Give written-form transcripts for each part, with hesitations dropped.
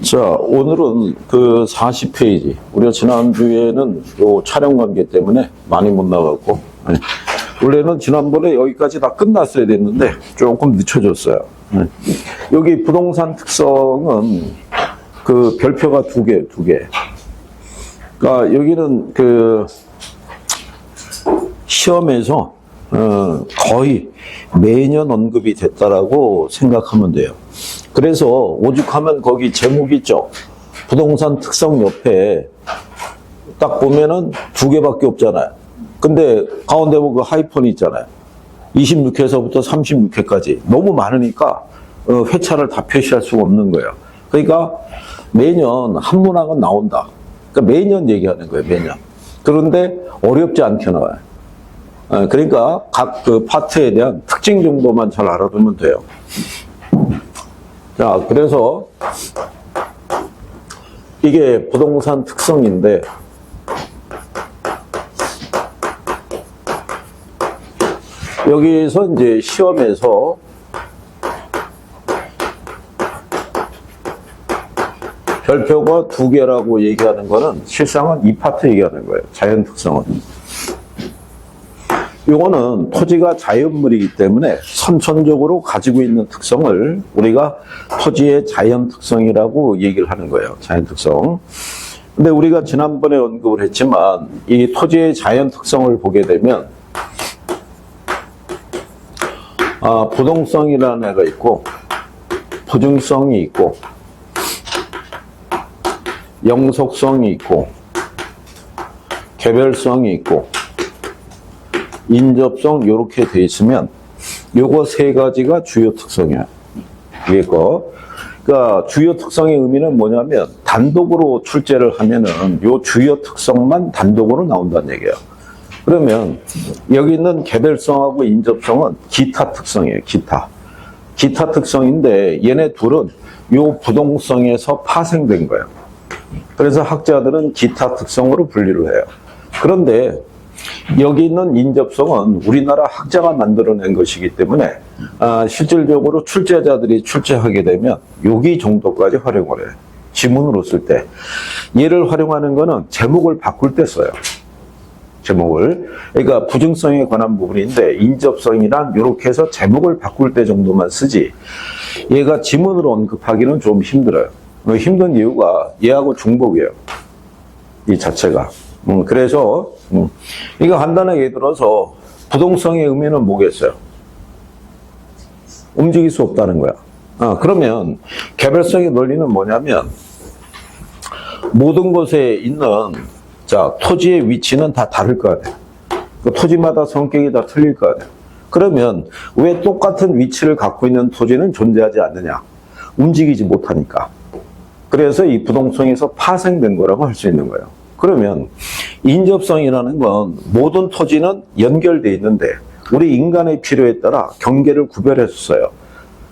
자, 오늘은 그 40페이지. 우리가 지난주에는 요 촬영 관계 때문에 많이 못 나갔고, 원래는 지난번에 여기까지 다 끝났어야 됐는데, 조금 늦춰졌어요. 여기 부동산 특성은 그 별표가 두 개. 그러니까 여기는 그 시험에서 거의 매년 언급이 됐다라고 생각하면 돼요. 그래서 오죽하면 거기 제목 있죠. 부동산 특성 옆에 딱 보면은 두 개밖에 없잖아요. 근데 가운데 보면 그 하이폰이 있잖아요. 26회서부터 36회까지 너무 많으니까 회차를 다 표시할 수가 없는 거예요. 그러니까 매년 한 문항은 나온다. 그러니까 매년 얘기하는 거예요. 매년. 그런데 어렵지 않게 나와요. 그러니까 각 그 파트에 대한 특징 정도만 잘 알아두면 돼요. 자, 그래서 이게 부동산 특성인데 여기서 이제 시험에서 별표가 두 개라고 얘기하는 거는 실상은 이 파트 얘기하는 거예요. 자연 특성은. 이거는 토지가 자연물이기 때문에 선천적으로 가지고 있는 특성을 우리가 토지의 자연 특성이라고 얘기를 하는 거예요. 자연 특성. 근데 우리가 지난번에 언급을 했지만 이 토지의 자연 특성을 보게 되면 부동성이라는 애가 있고 보증성이 있고 영속성이 있고 개별성이 있고 인접성 이렇게 돼 있으면 요거 세 가지가 주요 특성이야. 이게 그러니까 주요 특성의 의미는 뭐냐면 단독으로 출제를 하면은 요 주요 특성만 단독으로 나온다는 얘기예요. 그러면 여기 있는 개별성하고 인접성은 기타 특성이에요. 기타 특성인데 얘네 둘은 요 부동성에서 파생된 거예요. 그래서 학자들은 기타 특성으로 분리를 해요. 그런데 여기 있는 인접성은 우리나라 학자가 만들어낸 것이기 때문에 실질적으로 출제자들이 출제하게 되면 여기 정도까지 활용을 해요. 지문으로 쓸 때. 얘를 활용하는 거는 제목을 바꿀 때 써요. 제목을. 그러니까 부증성에 관한 부분인데 인접성이란 이렇게 해서 제목을 바꿀 때 정도만 쓰지 얘가 지문으로 언급하기는 좀 힘들어요. 힘든 이유가 얘하고 중복이에요. 이 자체가. 그래서 이거 간단하게 예를 들어서 부동성의 의미는 뭐겠어요? 움직일 수 없다는 거야. 그러면 개별성의 논리는 뭐냐면 모든 곳에 있는 토지의 위치는 다 다를 거 아니에요. 그 토지마다 성격이 다 틀릴 거 아니에요. 그러면 왜 똑같은 위치를 갖고 있는 토지는 존재하지 않느냐? 움직이지 못하니까. 그래서 이 부동성에서 파생된 거라고 할 수 있는 거예요. 그러면 인접성이라는 건 모든 토지는 연결되어 있는데 우리 인간의 필요에 따라 경계를 구별해서 써요.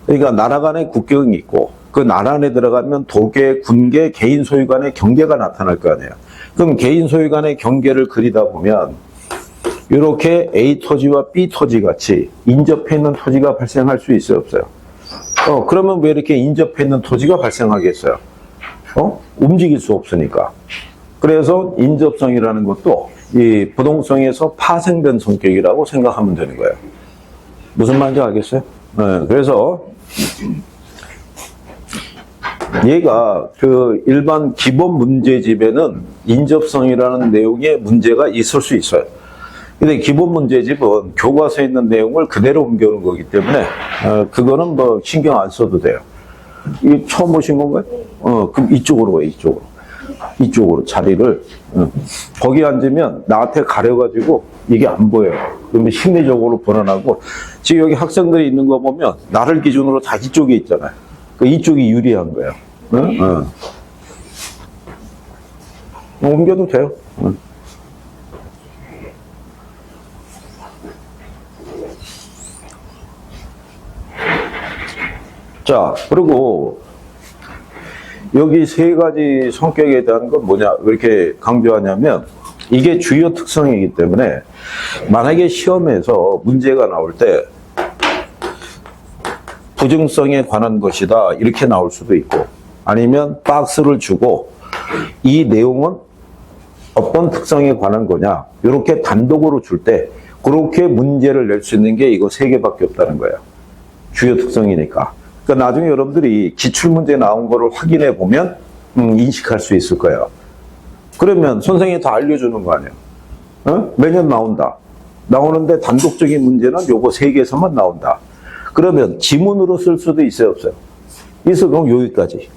그러니까 나라 간의 국경이 있고 그 나라 안에 들어가면 도계, 군계, 개인 소유 간의 경계가 나타날 거 아니에요. 그럼 개인 소유 간의 경계를 그리다 보면 이렇게 A 토지와 B 토지 같이 인접해 있는 토지가 발생할 수 있어요, 없어요? 그러면 왜 이렇게 인접해 있는 토지가 발생하겠어요? 움직일 수 없으니까. 그래서 인접성이라는 것도 이 부동성에서 파생된 성격이라고 생각하면 되는 거예요. 무슨 말인지 알겠어요? 네, 그래서 얘가 그 일반 기본 문제집에는 인접성이라는 내용의 문제가 있을 수 있어요. 근데 기본 문제집은 교과서에 있는 내용을 그대로 옮겨오는 거기 때문에 그거는 뭐 신경 안 써도 돼요. 이 처음 보신 건가요? 그럼 이쪽으로 가요, 이쪽으로 자리를 거기 앉으면 나한테 가려가지고 이게 안 보여요. 그러면 심리적으로 불안하고 지금 여기 학생들이 있는 거 보면 나를 기준으로 다 이쪽에 있잖아요. 이쪽이 유리한 거예요. 옮겨도 돼요. 자, 그리고 여기 세 가지 성격에 대한 건 뭐냐, 왜 이렇게 강조하냐면 이게 주요 특성이기 때문에 만약에 시험에서 문제가 나올 때 부증성에 관한 것이다 이렇게 나올 수도 있고, 아니면 박스를 주고 이 내용은 어떤 특성에 관한 거냐 이렇게 단독으로 줄 때 그렇게 문제를 낼 수 있는 게 이거 3개밖에 없다는 거예요. 주요 특성이니까. 그러니까 나중에 여러분들이 기출문제 나온 거를 확인해 보면 인식할 수 있을 거예요. 그러면 선생님이 다 알려주는 거 아니에요. 어? 매년 나온다. 나오는데 단독적인 문제는 요거 3개에서만 나온다. 그러면 지문으로 쓸 수도 있어요, 없어요? 있어, 그럼 여기까지.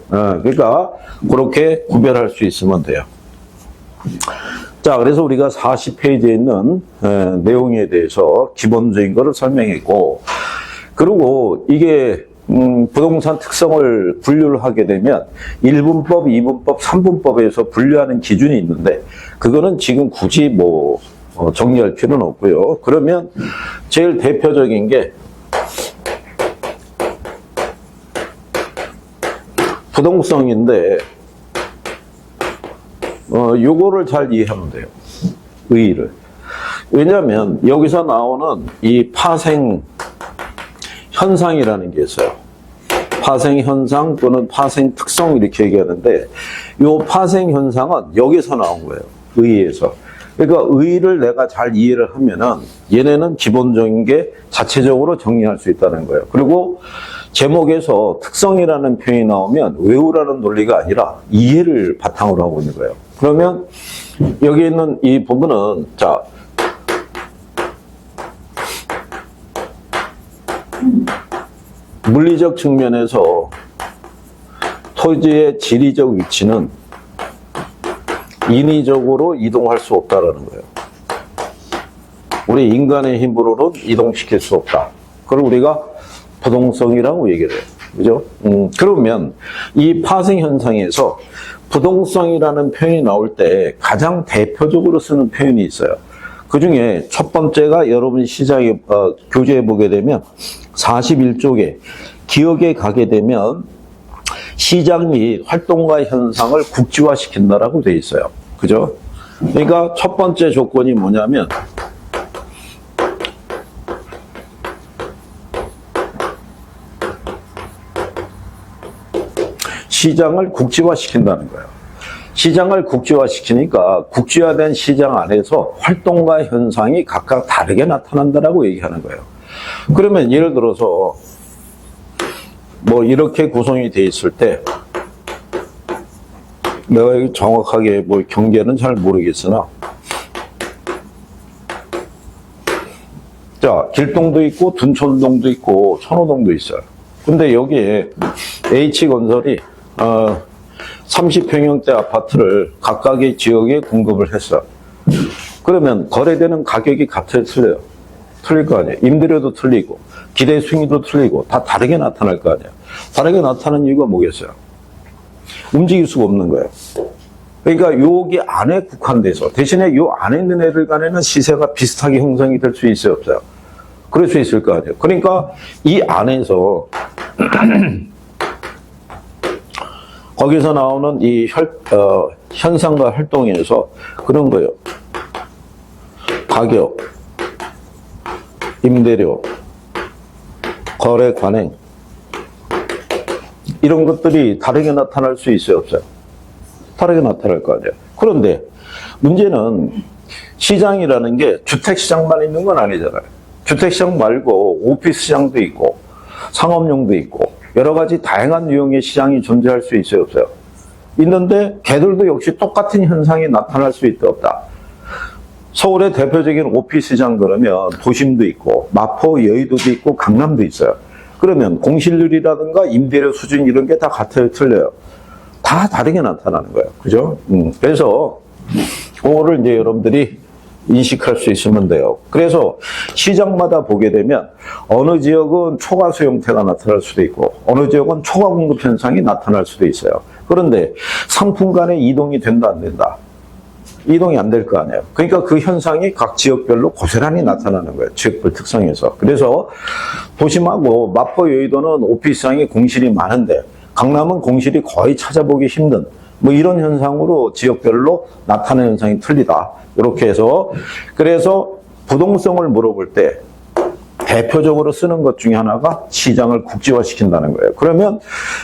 그러니까 그렇게 구별할 수 있으면 돼요. 자, 그래서 우리가 40페이지에 있는 내용에 대해서 기본적인 거를 설명했고, 그리고 이게 부동산 특성을 분류를 하게 되면 1분법, 2분법, 3분법에서 분류하는 기준이 있는데 그거는 지금 굳이 뭐 정리할 필요는 없고요. 그러면 제일 대표적인 게 부동성인데 요거를 잘 이해하면 돼요. 의의를. 왜냐하면 여기서 나오는 이 파생 현상이라는 게 있어요. 파생 현상 또는 파생 특성 이렇게 얘기하는데 이 파생 현상은 여기서 나온 거예요. 의의에서. 그러니까 의의를 내가 잘 이해를 하면은 얘네는 기본적인 게 자체적으로 정리할 수 있다는 거예요. 그리고 제목에서 특성이라는 표현이 나오면 외우라는 논리가 아니라 이해를 바탕으로 하고 있는 거예요. 그러면 여기 있는 이 부분은 자 물리적 측면에서 토지의 지리적 위치는 인위적으로 이동할 수 없다라는 거예요. 우리 인간의 힘으로는 이동시킬 수 없다. 그걸 우리가 부동성이라고 얘기를 해요. 그죠? 그러면 이 파생 현상에서 부동성이라는 표현이 나올 때 가장 대표적으로 쓰는 표현이 있어요. 그 중에 첫 번째가 여러분 시장에, 교재에 보게 되면 41쪽에 기억에 가게 되면 시장 및 활동가 현상을 국지화시킨다라고 되어 있어요. 그죠? 그러니까 첫 번째 조건이 뭐냐면 시장을 국지화시킨다는 거예요. 시장을 국지화시키니까 국지화된 시장 안에서 활동가 현상이 각각 다르게 나타난다라고 얘기하는 거예요. 그러면 예를 들어서 뭐 이렇게 구성이 돼 있을 때 내가 정확하게 뭐 경계는 잘 모르겠으나 자 길동도 있고 둔촌동도 있고 천호동도 있어요. 근데 여기에 H건설이 30평형대 아파트를 각각의 지역에 공급을 했어. 그러면 거래되는 가격이 같아요, 틀려요? 틀릴 거 아니에요. 임대료도 틀리고 기대 수익도 틀리고 다 다르게 나타날 거 아니에요. 다르게 나타나는 이유가 뭐겠어요? 움직일 수가 없는 거예요. 그러니까 여기 안에 국한돼서 대신에 요 안에 있는 애들 간에는 시세가 비슷하게 형성이 될 수 있어요, 없어요? 그럴 수 있을 거 아니에요. 그러니까 이 안에서 거기서 나오는 이 현상과 활동에서 그런 거예요. 가격, 임대료, 거래 관행 이런 것들이 다르게 나타날 수 있어요, 없어요? 다르게 나타날 거 아니에요. 그런데 문제는 시장이라는 게 주택시장만 있는 건 아니잖아요. 주택시장 말고 오피스시장도 있고 상업용도 있고 여러 가지 다양한 유형의 시장이 존재할 수 있어요, 없어요? 있는데 걔들도 역시 똑같은 현상이 나타날 수 있다, 없다? 서울의 대표적인 오피스시장 그러면 도심도 있고 마포, 여의도도 있고 강남도 있어요. 그러면 공실률이라든가 임대료 수준 이런 게 다 같아요, 틀려요? 다 다르게 나타나는 거예요. 그죠? 그래서 그거를 이제 여러분들이 인식할 수 있으면 돼요. 그래서 시장마다 보게 되면 어느 지역은 초과수 형태가 나타날 수도 있고 어느 지역은 초과 공급 현상이 나타날 수도 있어요. 그런데 상품 간의 이동이 된다, 안 된다? 이동이 안 될 거 아니에요. 그러니까 그 현상이 각 지역별로 고스란히 나타나는 거예요. 지역별 특성에서. 그래서 도심하고 마포, 여의도는 오피스시장이 공실이 많은데 강남은 공실이 거의 찾아보기 힘든 뭐 이런 현상으로 지역별로 나타나는 현상이 틀리다. 이렇게 해서 그래서 부동성을 물어볼 때 대표적으로 쓰는 것 중에 하나가 시장을 국지화시킨다는 거예요. 그러면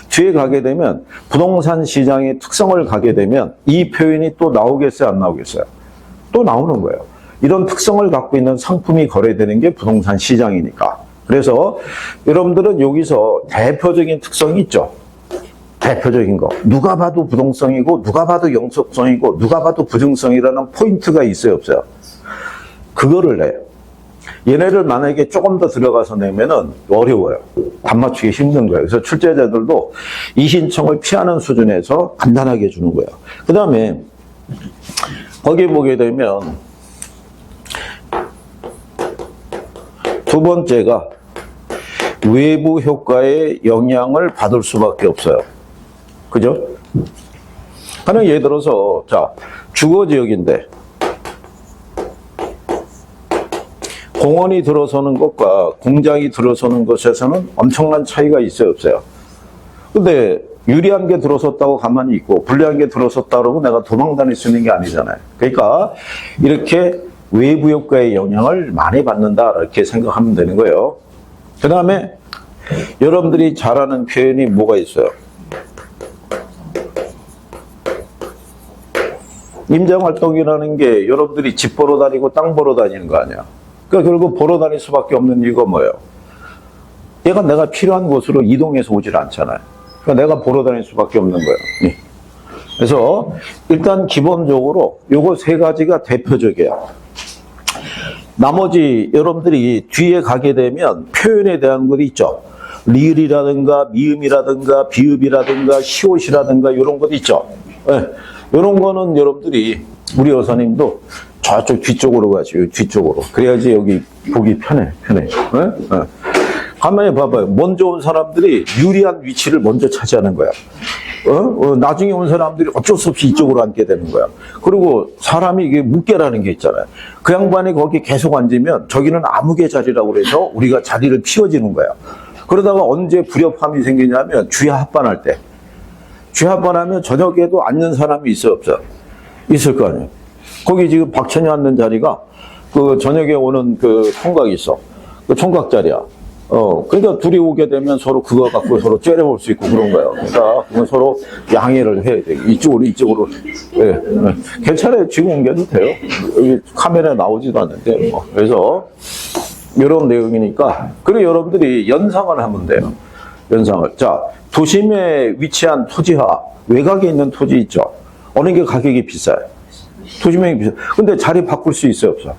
뒤에 가게 되면 부동산 시장의 특성을 가게 되면 이 표현이 또 나오겠어요, 안 나오겠어요? 또 나오는 거예요. 이런 특성을 갖고 있는 상품이 거래되는 게 부동산 시장이니까. 그래서 여러분들은 여기서 대표적인 특성이 있죠. 대표적인 거. 누가 봐도 부동성이고 누가 봐도 영속성이고 누가 봐도 부증성이라는 포인트가 있어요, 없어요? 그거를 내요. 얘네를 만약에 조금 더 들어가서 내면은 어려워요. 답 맞추기 힘든 거예요. 그래서 출제자들도 이 신청을 피하는 수준에서 간단하게 주는 거예요. 그 다음에 거기 보게 되면 두 번째가 외부 효과의 영향을 받을 수밖에 없어요. 그죠? 하나 예를 들어서 자 주거지역인데 공원이 들어서는 것과 공장이 들어서는 것에서는 엄청난 차이가 있어요, 없어요? 근데 유리한 게 들어섰다고 가만히 있고 불리한 게 들어섰다고 그러고 내가 도망 다닐 수 있는 게 아니잖아요. 그러니까 이렇게 외부 효과의 영향을 많이 받는다 이렇게 생각하면 되는 거예요. 그 다음에 여러분들이 잘 아는 표현이 뭐가 있어요? 임장활동이라는 게 여러분들이 집 보러 다니고 땅 보러 다니는 거 아니야. 그러니까 결국 보러 다닐 수밖에 없는 이유가 뭐예요? 얘가 내가 필요한 곳으로 이동해서 오질 않잖아요. 그러니까 내가 보러 다닐 수밖에 없는 거예요. 네. 그래서 일단 기본적으로 요거 세 가지가 대표적이에요. 나머지 여러분들이 뒤에 가게 되면 표현에 대한 것이 있죠. 리을이라든가 미음이라든가 비읍이라든가 시옷이라든가 이런 것 있죠. 네. 이런 거는 여러분들이 우리 여사님도 저쪽 뒤쪽으로 가시고 뒤쪽으로 그래야지 여기 보기 편해. 네? 네. 가만히 봐봐요. 먼저 온 사람들이 유리한 위치를 먼저 차지하는 거야. 나중에 온 사람들이 어쩔 수 없이 이쪽으로 앉게 되는 거야. 그리고 사람이 이게 묵계라는 게 있잖아요. 그 양반이 거기 계속 앉으면 저기는 아무개 자리라고 그래서 우리가 자리를 피워지는 거야. 그러다가 언제 불협함이 생기냐면 주야 합반할 때. 주야 합반하면 저녁에도 앉는 사람이 있어 없어? 있을 거 아니에요. 거기 지금 박천이 앉는 자리가 그 저녁에 오는 그 총각이 있어. 그 총각 자리야. 그러니까 둘이 오게 되면 서로 그거 갖고 서로 째려볼 수 있고 그런 거예요. 그러니까 그건 서로 양해를 해야 돼. 이쪽으로. 예, 네. 괜찮아요. 지금 옮겨도 돼요. 여기 카메라에 나오지도 않는데. 뭐. 그래서 이런 내용이니까. 그리고 여러분들이 연상을 하면 돼요. 연상을. 자, 도심에 위치한 토지와 외곽에 있는 토지 있죠. 어느 게 가격이 비싸요. 도심에 비싸요. 근데 자리 바꿀 수 있어요, 없어?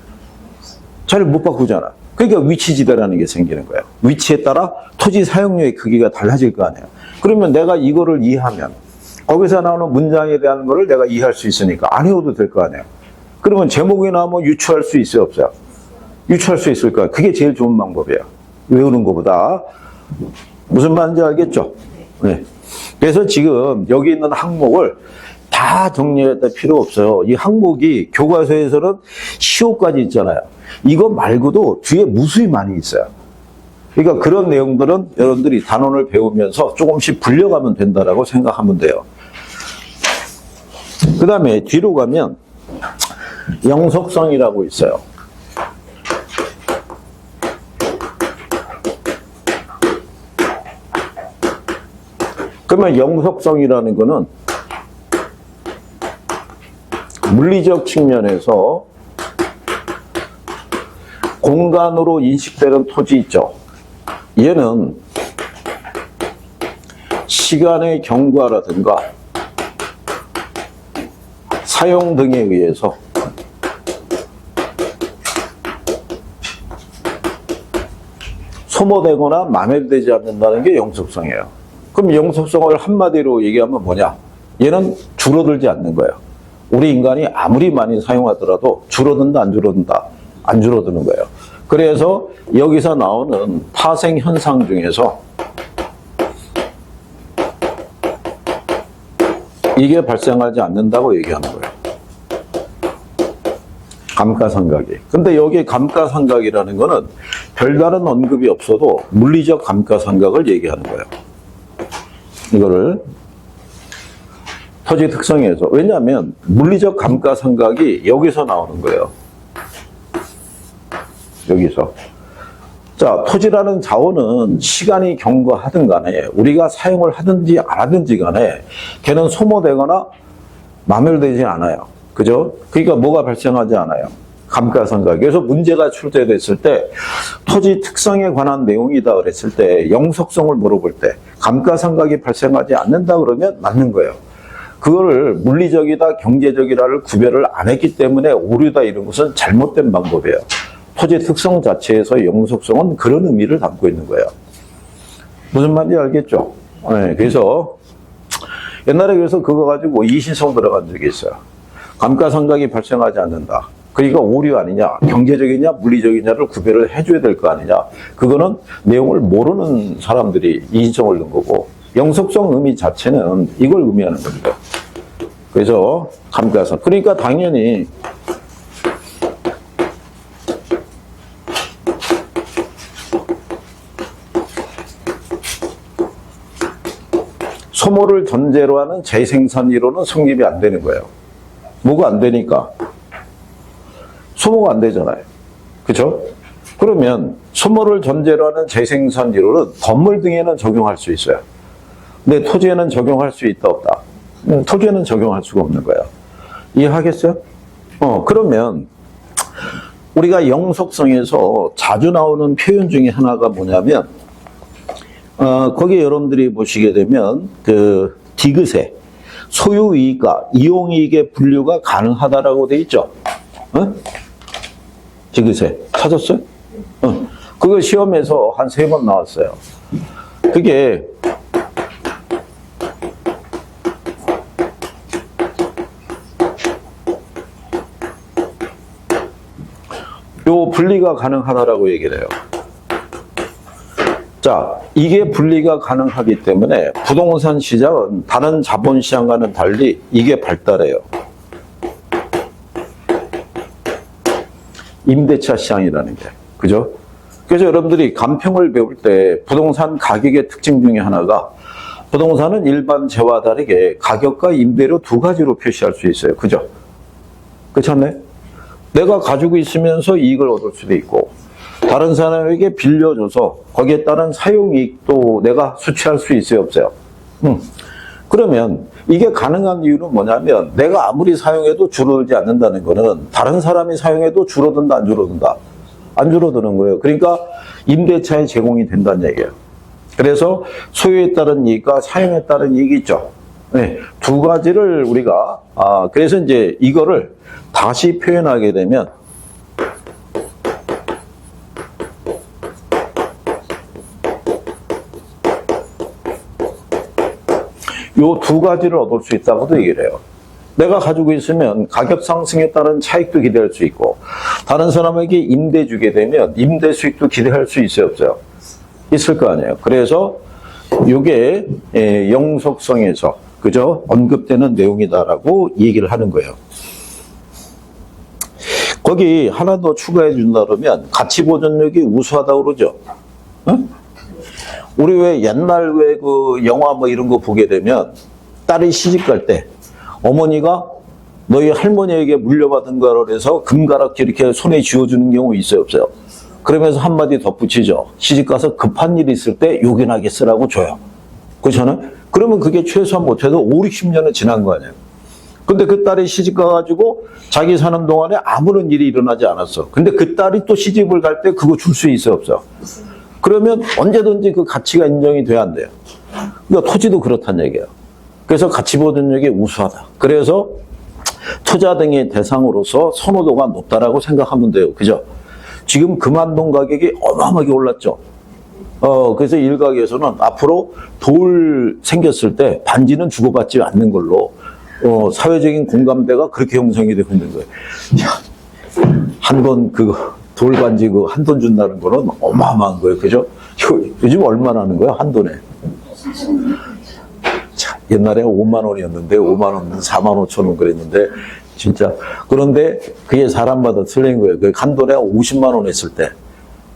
자리 못 바꾸잖아. 그러니까 위치지대라는 게 생기는 거예요. 위치에 따라 토지 사용료의 크기가 달라질 거 아니에요. 그러면 내가 이거를 이해하면 거기서 나오는 문장에 대한 거를 내가 이해할 수 있으니까 안 외워도 될 거 아니에요. 그러면 제목이 나오면 유추할 수 있어요, 없어요? 유추할 수 있을 거예요. 그게 제일 좋은 방법이에요. 외우는 것보다. 무슨 말인지 알겠죠? 네. 그래서 지금 여기 있는 항목을 다 정리할 필요 없어요. 이 항목이 교과서에서는 시호까지 있잖아요. 이거 말고도 뒤에 무수히 많이 있어요. 그러니까 그런 내용들은 여러분들이 단원을 배우면서 조금씩 불려가면 된다라고 생각하면 돼요. 그 다음에 뒤로 가면 영속성이라고 있어요. 그러면 영속성이라는 거는 물리적 측면에서 공간으로 인식되는 토지 있죠. 얘는 시간의 경과라든가 사용 등에 의해서 소모되거나 만회되지 않는다는 게 영속성이에요. 그럼 영속성을 한마디로 얘기하면 뭐냐? 얘는 줄어들지 않는 거예요. 우리 인간이 아무리 많이 사용하더라도 줄어든다, 안 줄어든다? 안 줄어드는 거예요. 그래서 여기서 나오는 파생 현상 중에서 이게 발생하지 않는다고 얘기하는 거예요. 감가상각이. 근데 여기 감가상각이라는 거는 별다른 언급이 없어도 물리적 감가상각을 얘기하는 거예요. 이거를 토지 특성에서. 왜냐하면 물리적 감가상각이 여기서 나오는 거예요. 여기서. 자, 토지라는 자원은 시간이 경과하든 간에 우리가 사용을 하든지 안 하든지 간에 걔는 소모되거나 마멸되지 않아요. 그죠? 그러니까 뭐가 발생하지 않아요. 감가상각. 그래서 문제가 출제됐을 때 토지 특성에 관한 내용이다 그랬을 때 영속성을 물어볼 때 감가상각이 발생하지 않는다 그러면 맞는 거예요. 그거를 물리적이다 경제적이다를 구별을 안 했기 때문에 오류다 이런 것은 잘못된 방법이에요. 토지 특성 자체에서 영속성은 그런 의미를 담고 있는 거예요. 무슨 말인지 알겠죠? 네, 그래서 옛날에 그래서 그거 가지고 이신청 들어간 적이 있어요. 감가상각이 발생하지 않는다. 그러니까 오류 아니냐, 경제적이냐, 물리적이냐를 구별을 해줘야 될 거 아니냐. 그거는 내용을 모르는 사람들이 이신청을 넣은 거고 영속성 의미 자체는 이걸 의미하는 겁니다. 그래서 감가상. 그러니까 당연히 소모를 전제로 하는 재생산 이론은 성립이 안 되는 거예요. 뭐가 안 되니까? 소모가 안 되잖아요. 그죠? 그러면 소모를 전제로 하는 재생산 이론은 건물 등에는 적용할 수 있어요. 근데 토지에는 적용할 수 있다 없다? 토지에는 적용할 수가 없는 거예요. 이해하겠어요? 그러면 우리가 영속성에서 자주 나오는 표현 중에 하나가 뭐냐면 거기에 여러분들이 보시게 되면 그 디귿에 소유이익과 이용이익의 분류가 가능하다라고 돼 있죠. 디귿에 찾았어요? 그거 시험에서 한 3번 나왔어요. 그게 요 분리가 가능하다라고 얘기를 해요. 자, 이게 분리가 가능하기 때문에 부동산 시장은 다른 자본 시장과는 달리 이게 발달해요. 임대차 시장이라는 게. 그죠? 그래서 여러분들이 간평을 배울 때 부동산 가격의 특징 중에 하나가 부동산은 일반 재와 다르게 가격과 임대료 두 가지로 표시할 수 있어요. 그죠? 그렇지 않나요? 내가 가지고 있으면서 이익을 얻을 수도 있고 다른 사람에게 빌려줘서 거기에 따른 사용이익도 내가 수취할 수 있어요, 없어요? 그러면 이게 가능한 이유는 뭐냐면 내가 아무리 사용해도 줄어들지 않는다는 거는 다른 사람이 사용해도 줄어든다, 안 줄어든다? 안 줄어드는 거예요. 그러니까 임대차에 제공이 된다는 얘기예요. 그래서 소유에 따른 이익과 사용에 따른 이익이 있죠. 네, 두 가지를 우리가 그래서 이제 이거를 다시 표현하게 되면 요 두 가지를 얻을 수 있다고도 얘기를 해요. 내가 가지고 있으면 가격 상승에 따른 차익도 기대할 수 있고 다른 사람에게 임대 주게 되면 임대 수익도 기대할 수 있어요, 없어요? 있을 거 아니에요. 그래서 이게 영속성에서 그죠? 언급되는 내용이다라고 얘기를 하는 거예요. 거기 하나 더 추가해 준다 그러면 가치 보존력이 우수하다고 그러죠. 응? 우리 왜 옛날 왜 그 영화 뭐 이런 거 보게 되면 딸이 시집 갈 때 어머니가 너희 할머니에게 물려받은 거라 해서 금가락지 이렇게 손에 쥐어주는 경우 있어요, 없어요? 그러면서 한마디 덧붙이죠. 시집 가서 급한 일이 있을 때 요긴하게 쓰라고 줘요. 그렇잖아요? 그러면 그게 최소한 못해도 5, 60년은 지난 거 아니에요. 근데 그 딸이 시집 가가지고 자기 사는 동안에 아무런 일이 일어나지 않았어. 근데 그 딸이 또 시집을 갈 때 그거 줄 수 있어요, 없어요? 그러면 언제든지 그 가치가 인정이 돼야 안 돼요. 그러니까 토지도 그렇다는 얘기예요. 그래서 가치 보존력이 우수하다. 그래서 투자 등의 대상으로서 선호도가 높다라고 생각하면 돼요. 그죠? 지금 금안동 가격이 어마어마하게 올랐죠. 그래서 일각에서는 앞으로 돌 생겼을 때 반지는 주고받지 않는 걸로 사회적인 공감대가 그렇게 형성이 되고 있는 거예요. 한 번 그거 돌반지 그 한 돈 준다는 거는 어마어마한 거예요. 그죠? 요즘 얼마나 하는 거야? 한 돈에. 자, 옛날에 5만 원이었는데 5만 원은 4만 5천 원 그랬는데 진짜. 그런데 그게 사람마다 틀린 거예요. 그 한 돈에 50만 원 했을 때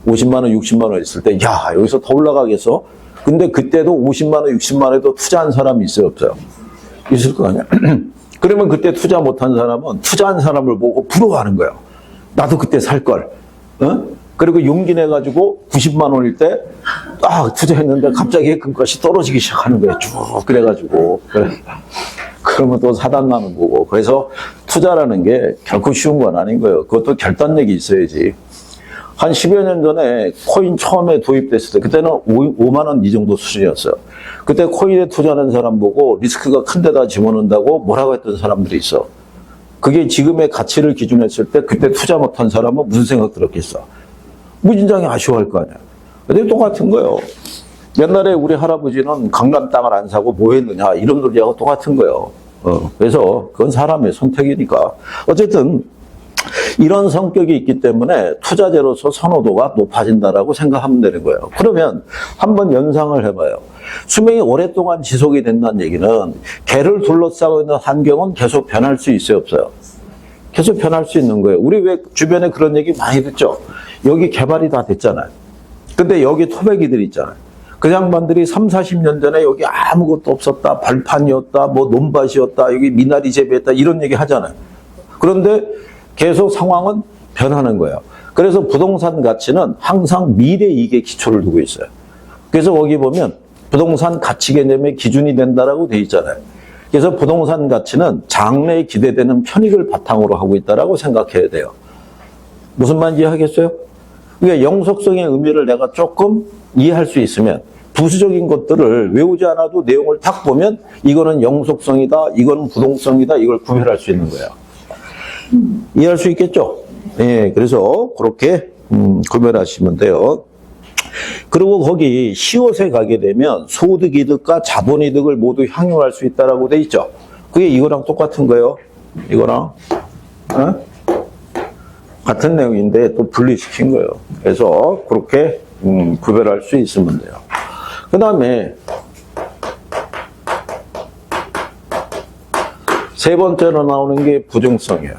50만 원, 60만 원 했을 때 야, 여기서 더 올라가겠어? 근데 그때도 50만 원, 60만 원에도 투자한 사람이 있어요, 없어요? 있을 거 아니야? 그러면 그때 투자 못한 사람은 투자한 사람을 보고 부러워하는 거예요. 나도 그때 살 걸. 그리고 용기 내가지고 90만 원일 때 딱 투자했는데 갑자기 금값이 떨어지기 시작하는 거예요. 쭉 그래가지고. 그러면 또 사단 나는 거고. 그래서 투자라는 게 결코 쉬운 건 아닌 거예요. 그것도 결단력이 있어야지. 한 10여 년 전에 코인 처음에 도입됐을 때 그때는 5만 원 이 정도 수준이었어요. 그때 코인에 투자하는 사람 보고 리스크가 큰 데다 집어넣는다고 뭐라고 했던 사람들이 있어. 그게 지금의 가치를 기준했을 때 그때 투자 못한 사람은 무슨 생각 들었겠어. 무진장이 아쉬워할 거 아니야. 근데 똑같은 거예요. 옛날에 우리 할아버지는 강남 땅을 안 사고 뭐 했느냐 이런 논리하고 똑같은 거예요. 그래서 그건 사람의 선택이니까. 어쨌든 이런 성격이 있기 때문에 투자재로서 선호도가 높아진다라고 생각하면 되는 거예요. 그러면 한번 연상을 해봐요. 수명이 오랫동안 지속이 된다는 얘기는 개를 둘러싸고 있는 환경은 계속 변할 수 있어요, 없어요? 계속 변할 수 있는 거예요. 우리 왜 주변에 그런 얘기 많이 듣죠? 여기 개발이 다 됐잖아요. 근데 여기 토백이들 있잖아요. 그 양반들이 3, 40년 전에 여기 아무것도 없었다, 발판이었다, 뭐 논밭이었다, 여기 미나리 재배했다 이런 얘기 하잖아요. 그런데 계속 상황은 변하는 거예요. 그래서 부동산 가치는 항상 미래 이익에 기초를 두고 있어요. 그래서 거기 보면 부동산 가치 개념의 기준이 된다라고 돼 있잖아요. 그래서 부동산 가치는 장래에 기대되는 편익을 바탕으로 하고 있다라고 생각해야 돼요. 무슨 말인지 이해하겠어요? 그러니까 영속성의 의미를 내가 조금 이해할 수 있으면 부수적인 것들을 외우지 않아도 내용을 딱 보면 이거는 영속성이다, 이거는 부동성이다, 이걸 구별할 수 있는 거예요. 이해할 수 있겠죠? 예, 그래서 그렇게 구별하시면 돼요. 그리고 거기 시옷에 가게 되면 소득이득과 자본이득을 모두 향유할 수 있다라고 돼 있죠. 그게 이거랑 똑같은 거예요. 이거랑 같은 내용인데 또 분리시킨 거예요. 그래서 그렇게 구별할 수 있으면 돼요. 그 다음에 세 번째로 나오는 게 부증성이에요.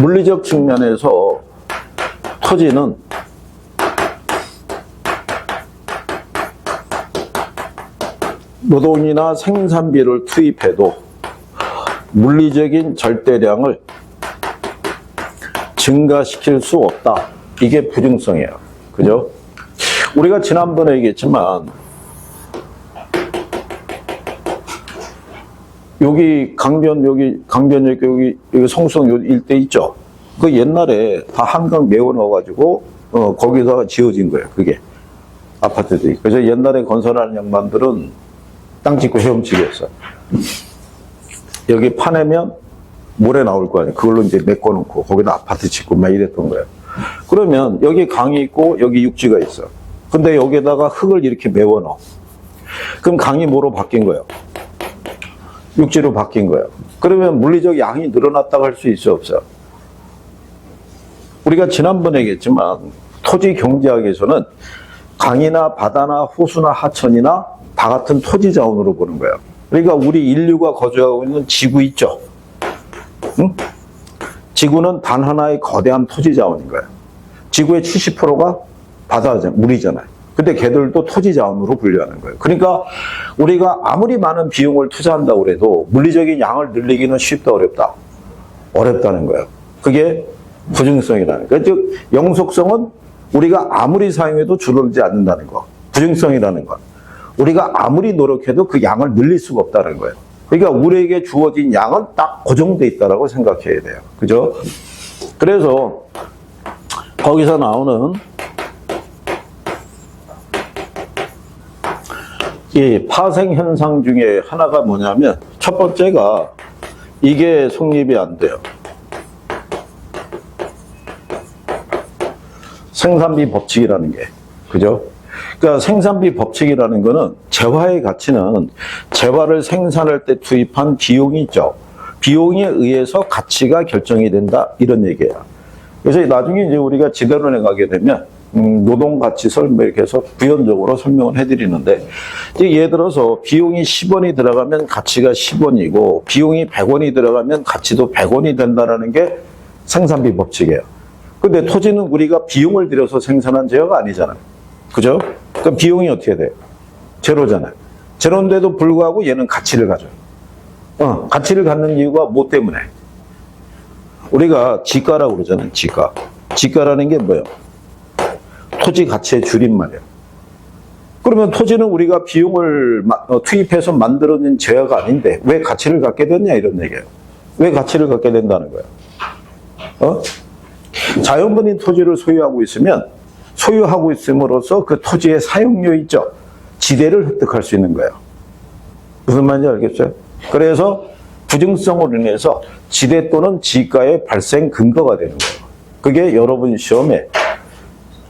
물리적 측면에서 토지는 노동이나 생산비를 투입해도 물리적인 절대량을 증가시킬 수 없다. 이게 부증성이에요. 그죠? 우리가 지난번에 얘기했지만 여기 강변역 여기 성수동 요 일대 있죠? 그 옛날에 다 한강 메워 넣어가지고 거기다가 지어진 거예요. 그게 아파트들이. 그래서 옛날에 건설하는 양반들은 땅 짓고 헤엄치겠어. 여기 파내면 모래 나올 거 아니에요. 그걸로 이제 메꿔놓고 거기다 아파트 짓고 막 이랬던 거예요. 그러면 여기 강이 있고 여기 육지가 있어. 근데 여기다가 흙을 이렇게 메워 넣어. 그럼 강이 뭐로 바뀐 거예요? 육지로 바뀐 거예요. 그러면 물리적 양이 늘어났다고 할 수 있어, 없어? 우리가 지난번에 얘기했지만 토지 경제학에서는 강이나 바다나 호수나 하천이나 다 같은 토지 자원으로 보는 거예요. 그러니까 우리 인류가 거주하고 있는 지구 있죠? 응? 지구는 단 하나의 거대한 토지 자원인 거예요. 지구의 70%가 바다잖아요. 물이잖아요. 근데 걔들도 토지 자원으로 분류하는 거예요. 그러니까 우리가 아무리 많은 비용을 투자한다고 해도 물리적인 양을 늘리기는 쉽다, 어렵다? 어렵다는 거예요. 그게 부증성이라는 거예요. 즉 영속성은 우리가 아무리 사용해도 줄어들지 않는다는 거. 부증성이라는 건 우리가 아무리 노력해도 그 양을 늘릴 수가 없다는 거예요. 그러니까 우리에게 주어진 양은 딱 고정돼 있다라고 생각해야 돼요. 그죠? 그래서 거기서 나오는 이 파생 현상 중에 하나가 뭐냐면 첫 번째가 이게 성립이 안 돼요. 생산비 법칙이라는 게. 그죠? 그러니까 생산비 법칙이라는 거는 재화의 가치는 재화를 생산할 때 투입한 비용이 있죠. 비용에 의해서 가치가 결정이 된다. 이런 얘기예요. 그래서 나중에 이제 우리가 지대론에 가게 되면 노동가치설 뭐 이렇게 해서 부연적으로 설명을 해드리는데 예를 들어서 비용이 10원이 들어가면 가치가 10원이고 비용이 100원이 들어가면 가치도 100원이 된다는 게 생산비 법칙이에요. 근데 토지는 우리가 비용을 들여서 생산한 재화가 아니잖아요. 그죠? 그럼 비용이 어떻게 돼요? 제로잖아요. 제로인데도 불구하고 얘는 가치를 가져요. 가치를 갖는 이유가 뭐 때문에? 우리가 지가라고 그러잖아요. 지가. 지가라는 게 뭐예요? 토지 가치의 줄임말이에요. 그러면 토지는 우리가 비용을 투입해서 만들어낸 재화가 아닌데 왜 가치를 갖게 됐냐 이런 얘기예요. 왜 가치를 갖게 된다는 거예요? 자연분인 토지를 소유하고 있음으로써 그 토지의 사용료 있죠. 지대를 획득할 수 있는 거예요. 무슨 말인지 알겠어요? 그래서 부증성으로 인해서 지대 또는 지가의 발생 근거가 되는 거예요. 그게 여러분 시험에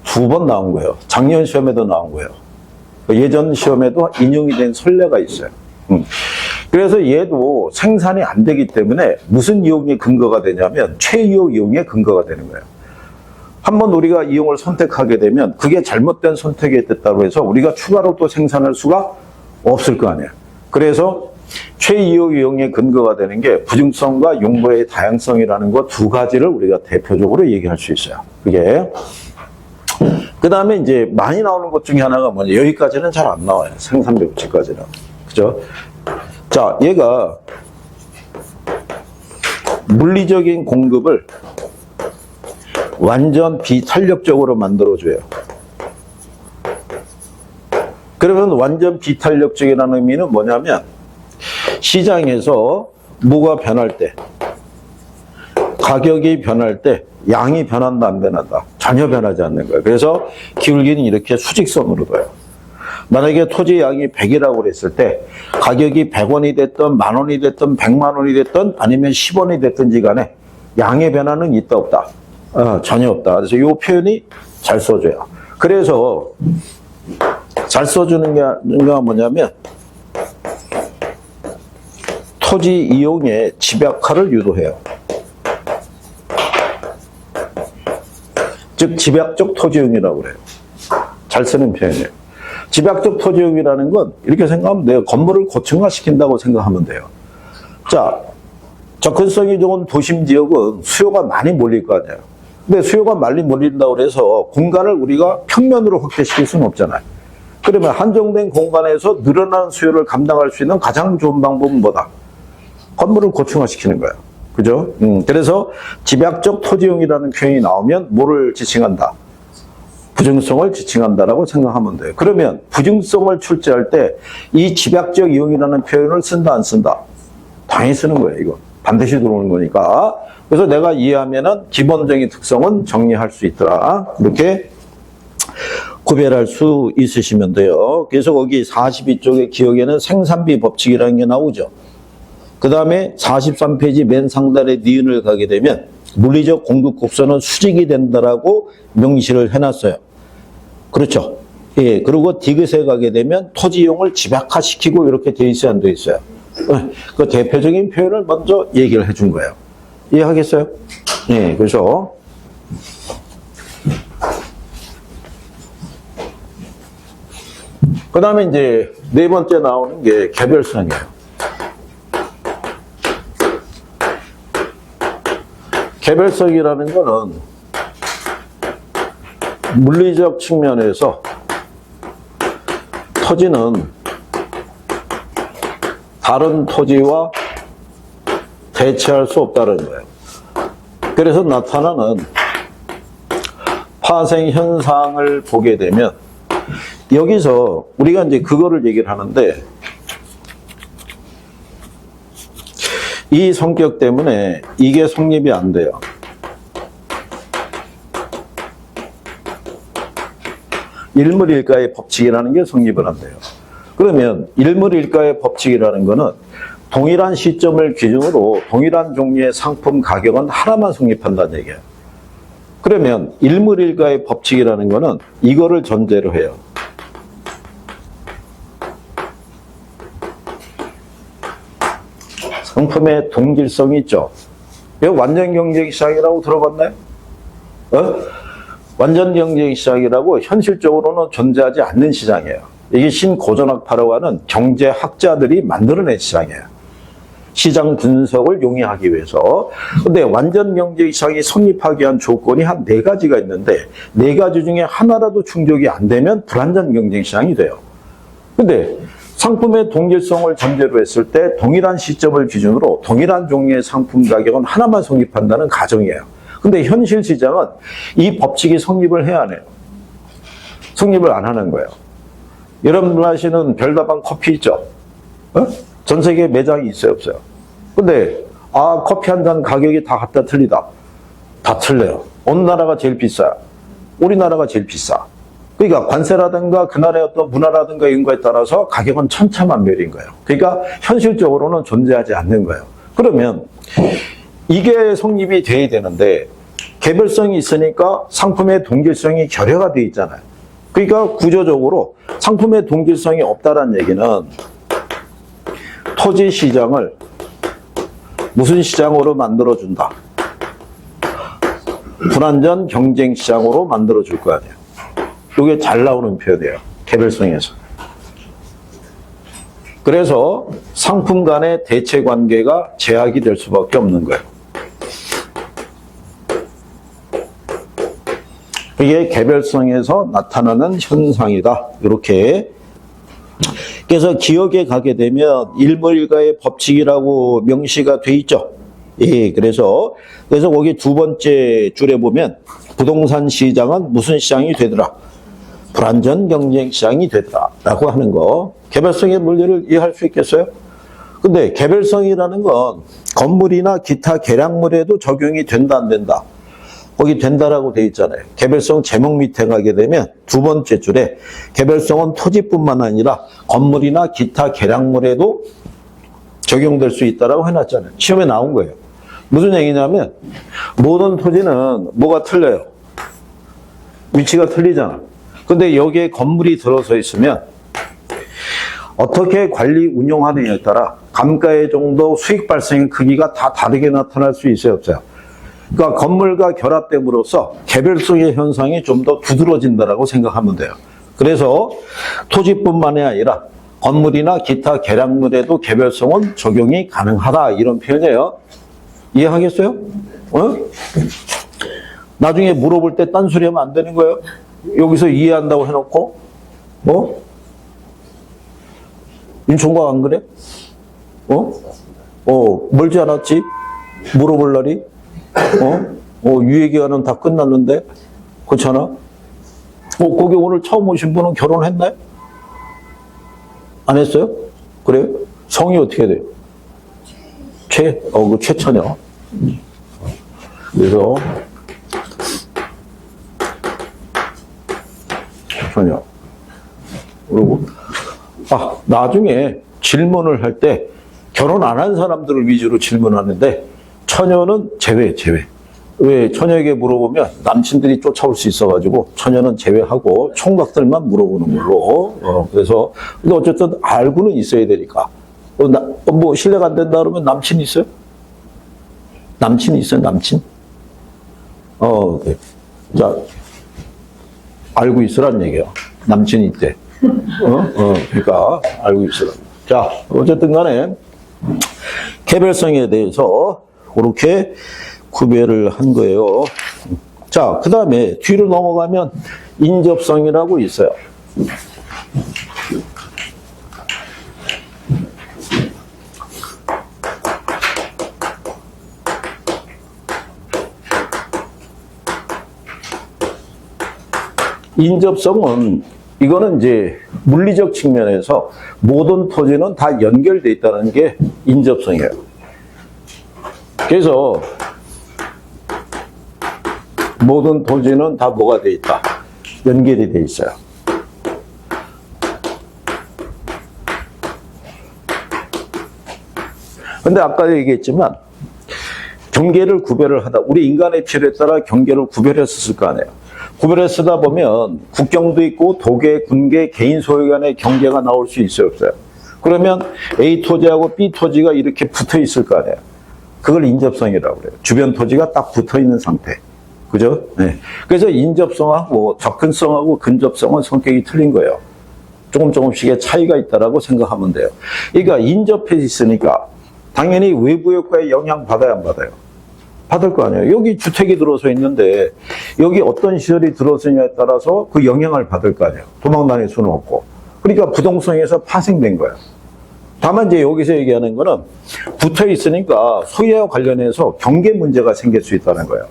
2번 나온 거예요. 작년 시험에도 나온 거예요. 예전 시험에도 인용이 된 선례가 있어요. 그래서 얘도 생산이 안 되기 때문에 무슨 이용의 근거가 되냐면 최이용 이용의 근거가 되는 거예요. 한번 우리가 이용을 선택하게 되면 그게 잘못된 선택이 됐다고 해서 우리가 추가로 또 생산할 수가 없을 거 아니에요. 그래서 최이용 이용의 근거가 되는 게 부증성과 용도의 다양성이라는 것 2가지를 우리가 대표적으로 얘기할 수 있어요. 그게 그 다음에 이제 많이 나오는 것 중에 하나가 뭐냐. 여기까지는 잘 안 나와요. 생산배우치까지는. 그죠? 자, 얘가 물리적인 공급을 완전 비탄력적으로 만들어줘요. 그러면 완전 비탄력적이라는 의미는 뭐냐면 시장에서 뭐가 변할 때, 가격이 변할 때 양이 변한다 안 변한다? 전혀 변하지 않는 거예요. 그래서 기울기는 이렇게 수직선으로 가요. 만약에 토지 양이 100이라고 그랬을 때 가격이 100원이 됐든 10,000원이 됐든 100만 원이 됐든 아니면 10원이 됐든지 간에 양의 변화는 있다 없다? 전혀 없다. 그래서 이 표현이 잘 써줘요. 그래서 잘 써주는 게 뭐냐면 토지 이용의 집약화를 유도해요. 즉 집약적 토지이용이라고 그래요. 잘 쓰는 표현이에요. 집약적 토지이용이라는 건 이렇게 생각하면 돼요. 건물을 고층화시킨다고 생각하면 돼요. 자, 접근성이 좋은 도심 지역은 수요가 많이 몰릴 거 아니에요. 근데 수요가 많이 몰린다고 해서 공간을 우리가 평면으로 확대시킬 수는 없잖아요. 그러면 한정된 공간에서 늘어나는 수요를 감당할 수 있는 가장 좋은 방법은 뭐다? 건물을 고층화시키는 거예요. 그죠? 그래서 집약적 토지용이라는 표현이 나오면 뭐를 지칭한다? 부증성을 지칭한다라고 생각하면 돼요. 그러면 부증성을 출제할 때 이 집약적 이용이라는 표현을 쓴다 안 쓴다? 당연히 쓰는 거예요. 이거 반드시 들어오는 거니까. 그래서 내가 이해하면은 기본적인 특성은 정리할 수 있더라. 이렇게 구별할 수 있으시면 돼요. 그래서 거기 42쪽의 기억에는 생산비 법칙이라는 게 나오죠. 그 다음에 43페이지 맨 상단에 니은을 가게 되면 물리적 공급 곡선은 수직이 된다라고 명시를 해놨어요. 그렇죠. 예. 그리고 디귿에 가게 되면 토지 이용을 집약화시키고 이렇게 돼 있어야 안 돼 있어요. 그 대표적인 표현을 먼저 얘기를 해준 거예요. 이해하겠어요? 예. 그래서 그 다음에 이제 4번째 나오는 게 개별성이에요. 개별성이라는 거는 물리적 측면에서 토지는 다른 토지와 대체할 수 없다는 거예요. 그래서 나타나는 파생 현상을 보게 되면 여기서 우리가 이제 그거를 얘기를 하는데 이 성격 때문에 이게 성립이 안 돼요. 일물일가의 법칙이라는 게 성립을 안 돼요. 그러면 일물일가의 법칙이라는 거는 동일한 시점을 기준으로 동일한 종류의 상품 가격은 하나만 성립한다는 얘기예요. 그러면 일물일가의 법칙이라는 거는 이거를 전제로 해요. 상품의 동질성이 있죠. 이거 완전 경쟁 시장이라고 들어봤나요? 완전 경쟁 시장이라고 현실적으로는 존재하지 않는 시장이에요. 이게 신고전학파라고 하는 경제학자들이 만들어낸 시장이에요. 시장 분석을 용이하기 위해서. 근데 완전 경쟁 시장이 성립하기 위한 조건이 한 4가지가 있는데 4가지 중에 하나라도 충족이 안 되면 불완전 경쟁 시장이 돼요. 근데 상품의 동일성을 전제로 했을 때 동일한 시점을 기준으로 동일한 종류의 상품 가격은 하나만 성립한다는 가정이에요. 근데 현실 시장은 이 법칙이 성립을 해야 하네요. 성립을 안 하는 거예요. 여러분들 아시는 별다방 커피 있죠? 전 세계에 매장이 있어요, 없어요? 근데 커피 한 잔 가격이 다 갖다 틀리다. 다 틀려요. 어느 나라가 제일 비싸요? 우리나라가 제일 비싸. 그러니까 관세라든가 그 나라의 어떤 문화라든가 이런 거에 따라서 가격은 천차만별인 거예요. 그러니까 현실적으로는 존재하지 않는 거예요. 그러면 이게 성립이 돼야 되는데 개별성이 있으니까 상품의 동질성이 결여가 돼 있잖아요. 그러니까 구조적으로 상품의 동질성이 없다는 얘기는 토지 시장을 무슨 시장으로 만들어준다? 불완전 경쟁 시장으로 만들어줄 거 아니에요. 이게 잘 나오는 표현이에요. 개별성에서. 그래서 상품 간의 대체 관계가 제약이 될 수밖에 없는 거예요. 이게 개별성에서 나타나는 현상이다. 이렇게. 그래서 기억에 가게 되면 일물일가의 법칙이라고 명시가 돼 있죠. 예, 그래서 거기 두 번째 줄에 보면 부동산 시장은 무슨 시장이 되더라? 불완전 경쟁 시장이 되더라. 라고 하는 거. 개별성의 논리를 이해할 수 있겠어요? 근데 개별성이라는 건 건물이나 기타 계량물에도 적용이 된다, 안 된다? 거기 된다라고 돼 있잖아요. 개별성 제목 밑에 가게 되면 두 번째 줄에 개별성은 토지뿐만 아니라 건물이나 기타 계량물에도 적용될 수 있다라고 해놨잖아요. 시험에 나온 거예요. 무슨 얘기냐면 모든 토지는 뭐가 틀려요? 위치가 틀리잖아. 근데 여기에 건물이 들어서 있으면 어떻게 관리 운영하느냐에 따라 감가의 정도, 수익 발생의 크기가 다 다르게 나타날 수 있어요, 없어요? 그러니까 건물과 결합됨으로써 개별성의 현상이 좀 더 두드러진다라고 생각하면 돼요. 그래서 토지뿐만이 아니라 건물이나 기타 계량물에도 개별성은 적용이 가능하다, 이런 표현이에요. 이해하겠어요? 나중에 물어볼 때 딴소리 하면 안 되는 거예요. 여기서 이해한다고 해놓고 인천과 안 그래? 멀지 않았지? 물어볼 날이? 유예기간은 다 끝났는데? 그렇잖아? 거기 오늘 처음 오신 분은 결혼했나요? 안 했어요? 그래요? 성이 어떻게 돼요? 최처녀. 그래서, 처녀. 그리고, 나중에 질문을 할 때 결혼 안 한 사람들을 위주로 질문하는데, 처녀는 제외. 왜 처녀에게 물어보면 남친들이 쫓아올 수 있어가지고 처녀는 제외하고 총각들만 물어보는 걸로. 그래서 근데 어쨌든 알고는 있어야 되니까. 신뢰가 안 된다 그러면 남친 있어요? 남친 있어요? 남친? 네. 자, 알고 있으란 얘기예요. 남친이 있대. 그러니까 알고 있으라. 자, 어쨌든 간에 개별성에 대해서 그렇게 구별을 한 거예요. 자, 그 다음에 뒤로 넘어가면 인접성이라고 있어요. 인접성은 이거는 이제 물리적 측면에서 모든 토지는 다 연결되어 있다는 게 인접성이에요. 그래서 모든 토지는 다 뭐가 되어 있다? 연결이 되어 있어요. 근데 아까 얘기했지만 경계를 구별을 하다, 우리 인간의 필요에 따라 경계를 구별했었을 거 아니에요. 구별해 쓰다 보면 국경도 있고 도계, 군계, 개인 소유 간의 경계가 나올 수 있어요, 없어요? 그러면 A 토지하고 B 토지가 이렇게 붙어 있을 거 아니에요. 그걸 인접성이라고 그래요. 주변 토지가 딱 붙어 있는 상태. 그죠? 네. 그래서 인접성하고 접근성하고 근접성은 성격이 틀린 거예요. 조금씩의 차이가 있다라고 생각하면 돼요. 그러니까 인접해 있으니까 당연히 외부 효과에 영향 받아야 안 받아요? 받을 거 아니에요. 여기 주택이 들어서 있는데 여기 어떤 시설이 들어서냐에 따라서 그 영향을 받을 거 아니에요. 도망 다닐 수는 없고. 그러니까 부동성에서 파생된 거야. 다만 이제 여기서 얘기하는 거는 붙어 있으니까 소유와 관련해서 경계 문제가 생길 수 있다는 거예요.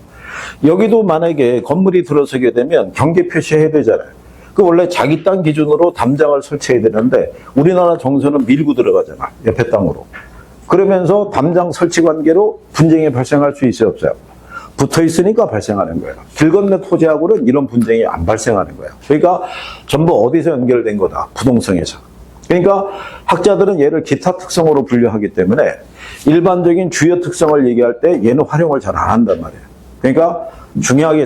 여기도 만약에 건물이 들어서게 되면 경계 표시해야 되잖아요. 그 원래 자기 땅 기준으로 담장을 설치해야 되는데 우리나라 정서는 밀고 들어가잖아. 옆에 땅으로. 그러면서 담장 설치 관계로 분쟁이 발생할 수 있어요, 없어요? 붙어 있으니까 발생하는 거예요. 길 건너 토지하고는 이런 분쟁이 안 발생하는 거예요. 그러니까 전부 어디서 연결된 거다? 부동성에서. 그러니까 학자들은 얘를 기타 특성으로 분류하기 때문에 일반적인 주요 특성을 얘기할 때 얘는 활용을 잘 안 한단 말이에요. 그러니까 중요하게